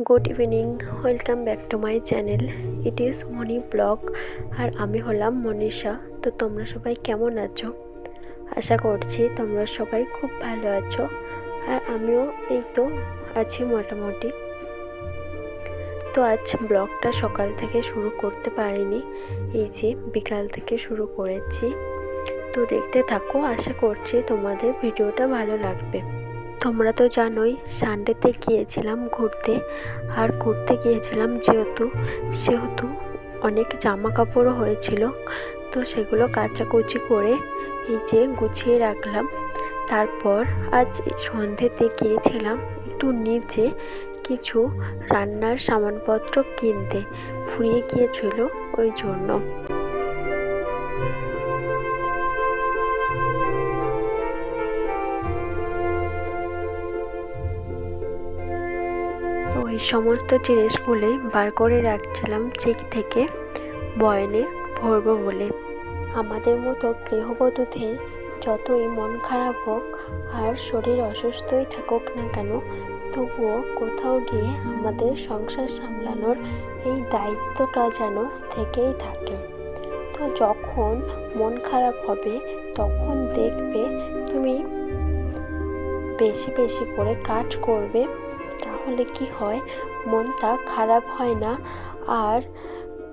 Good evening, welcome back to my channel. It is Moni blog. আর আমি হলাম মনীষা। তো তোমরা সবাই কেমন আছো? আশা করছি তোমরা সবাই খুব ভালো আছো। আর আমিও এই তো আছি মোটামুটি। তো আজ ব্লগটা সকাল থেকে শুরু করতে পারিনি, এই যে বিকাল থেকে শুরু করেছি। তো দেখতে থাকো, আশা করছি তোমাদের ভিডিওটা ভালো লাগবে। তোমরা তো জানোই সানডেতে গিয়েছিলাম ঘুরতে। আর ঘুরতে গিয়েছিলাম সেহেতু অনেক জামা কাপড়ও হয়েছিল। তো সেগুলো কাচাকুচি করে এই যে গুছিয়ে রাখলাম। তারপর আজ সন্ধ্যেতে গিয়েছিলাম একটু নিচে কিছু রান্নার সামানপত্র কিনতে, ফুরিয়ে গিয়েছিল ওই জন্য। ওই সমস্ত জিনিসগুলোই বার করে রাখছিলাম চিক থেকে বয়ানে ভরবো বলে। আমাদের মতো গৃহবধূদের যতই মন খারাপ হোক আর শরীর অসুস্থই থাকুক না কেন, তবুও কোথাও গিয়ে আমাদের সংসার সামলানোর এই দায়িত্বটা যেন থেকেই থাকে। তো যখন মন খারাপ হবে তখন দেখবে তুমি বেশি বেশি করে কাজ করবে, তাহলে কি হয়, মনটা খারাপ হয় না আর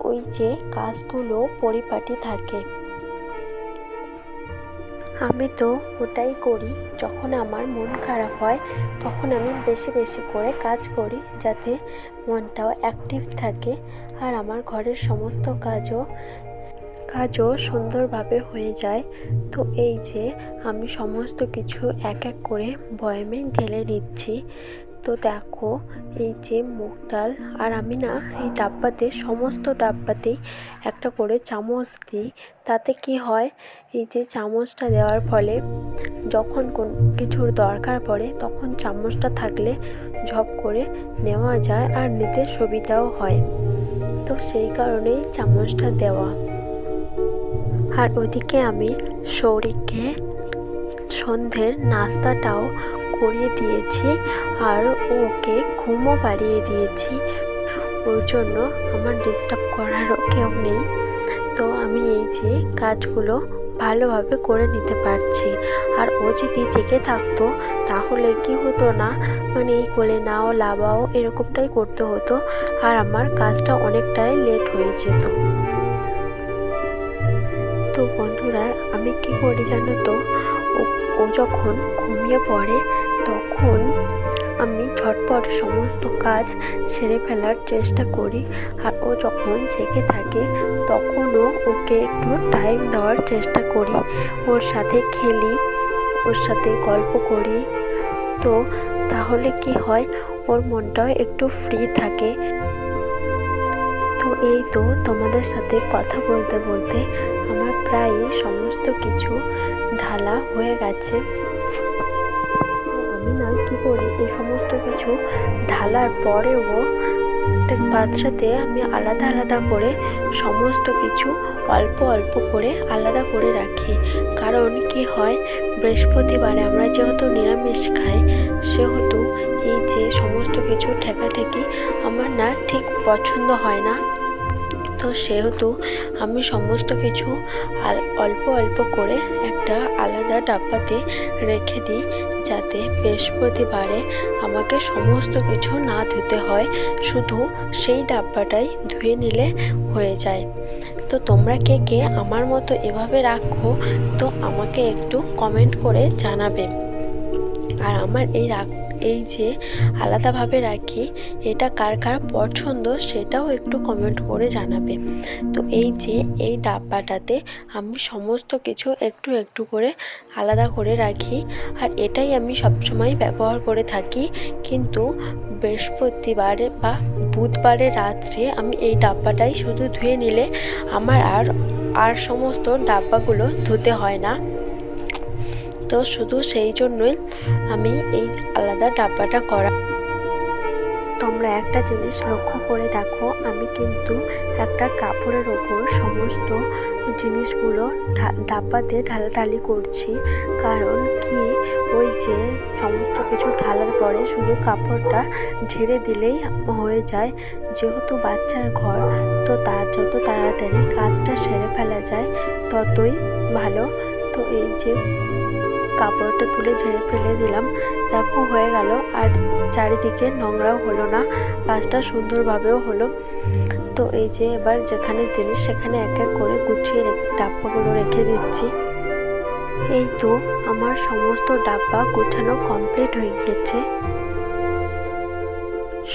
ওই যে কাজগুলো পরিপাটি থাকে। আমি তো ওটাই করি, যখন আমার মন খারাপ হয় তখন আমি বেশি বেশি করে কাজ করি, যাতে মনটাও অ্যাক্টিভ থাকে আর আমার ঘরের সমস্ত কাজও সুন্দরভাবে হয়ে যায়। তো এই যে আমি সমস্ত কিছু এক এক করে বয়ামে ঢেলে নিচ্ছি। তো দেখো, এই যে মুগ ডাল, আর আমি না এই ডাব্বাতে সমস্ত ডাব্বাতেই একটা করে চামচ দিই। তাতে কি হয়, এই যে চামচটা দেওয়ার ফলে যখন কোন কিছুর দরকার পড়ে তখন চামচটা থাকলে ঝপ করে নেওয়া যায় আর নিতে সুবিধাও হয়। তো সেই কারণেই চামচটা দেওয়া। আর ওদিকে আমি সৌরিককে সন্ধ্যের নাস্তাটাও করিয়ে দিয়েছি আর ওকে ঘুমও পাড়িয়ে দিয়েছি। ওর জন্য আমার ডিস্টার্ব করারও কেউ নেই। তো আমি এই যে কাজগুলো ভালোভাবে করে নিতে পারছি। আর ও যদি জেগে থাকতো তাহলে কি হতো না, মানে এই কোলে নাও লাবাও এরকমটাই করতে হতো আর আমার কাজটা অনেকটাই লেট হয়ে যেত। তো বন্ধুরা, আমি কি করি জানো তো, ও যখন ঘুমিয়ে পড়ে তখন আমি ঝটপট সমস্ত কাজ সেরে ফেলার চেষ্টা করি। আর ও যখন জেগে থাকে তখনও ওকে একটু টাইম দেওয়ার চেষ্টা করি, ওর সাথে খেলি, ওর সাথে গল্প করি। তো তাহলে কি হয়, ওর মনটাও একটু ফ্রি থাকে। তো এই তো তোমাদের সাথে কথা বলতে বলতে আমার প্রায় সমস্ত কিছু ঢালা হয়ে গেছে। আমি না কি করি, এই সমস্ত কিছু ঢালার পরেও একটা পাত্রতে আমি আলাদা আলাদা করে সমস্ত কিছু অল্প অল্প করে আলাদা করে রাখি। কারণ কি হয়, বৃহস্পতিবারে আমরা যেহেতু নিরামিষ খাই, সেহেতু এই যে সমস্ত কিছু ঠেকাঠেকি আমার না ঠিক পছন্দ হয় না। তো সেহেতু আমি সমস্ত কিছু অল্প অল্প করে একটা আলাদা ডাব্বাতে রেখে দিই, যাতে বৃহস্পতিবারে আমাকে সমস্ত কিছু না ধুতে হয়, শুধু সেই ডাব্বাটাই ধুয়ে নিলে হয়ে যায়। তো তোমরা কে কে আমার মতো এভাবে রাখো, তো আমাকে একটু কমেন্ট করে জানাবে। আর আমার এই যে আলাদাভাবে রাখি, এটা কার কার পছন্দ সেটাও একটু কমেন্ট করে জানাবে। তো এই যে এই ডাব্বাটাতে আমি সমস্ত কিছু একটু একটু করে আলাদা করে রাখি, আর এটাই আমি সবসময় ব্যবহার করে থাকি। কিন্তু বৃহস্পতিবারে বা বুধবারে রাত্রে আমি এই ডাব্বাটাই শুধু ধুয়ে নিলে আমার আর সমস্ত ডাব্বাগুলো ধুতে হয় না। তো শুধু সেই জন্যই আমি এই আলাদা ডাব্বাটা করা। তোমরা একটা জিনিস লক্ষ্য করে দেখো, আমি কিন্তু একটা কাপড়ের ওপর সমস্ত জিনিসগুলো ডাব্বাতে ঢালাঢালি করছি। কারণ কি, ওই যে সমস্ত কিছু ঢালার পরে শুধু কাপড়টা ঝেড়ে দিলেই হয়ে যায়। যেহেতু বাচ্চার ঘর, তো তার যত তাড়াতাড়ি কাজটা সেরে ফেলা যায় ততই ভালো। তো এই যে কাপড়টা তুলে ঝেড়ে ফেলে দিলাম, দেখো হয়ে গেল। আর চারিদিকে নোংরাও হলো না, কাজটা সুন্দরভাবেও হলো। তো এই যে এবার যেখানে জিনিস সেখানে এক এক করে গুছিয়ে ডাব্বাগুলো রেখে দিচ্ছি। এই তো আমার সমস্ত ডাব্বা গোছানো কমপ্লিট হয়ে গিয়েছে।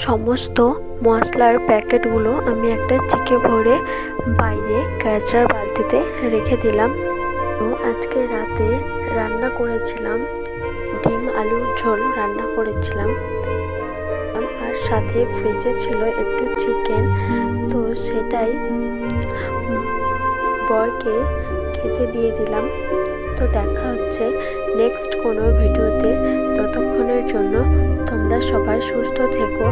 সমস্ত মশলার প্যাকেটগুলো আমি একটা চিকে ভরে বাইরে কাঁচরার বালতিতে রেখে দিলাম। তো আজকে রাতে রান্না করেছিলাম ডিম আলুর ঝোল রান্না করেছিলাম, আর সাথে ফ্রিজে ছিল একটু চিকেন। তো সেটাই বরকে খেতে দিয়ে দিলাম। তো দেখা হচ্ছে নেক্সট কোনো ভিডিওতে। ততক্ষণের জন্য তোমরা সবাই সুস্থ থেকো।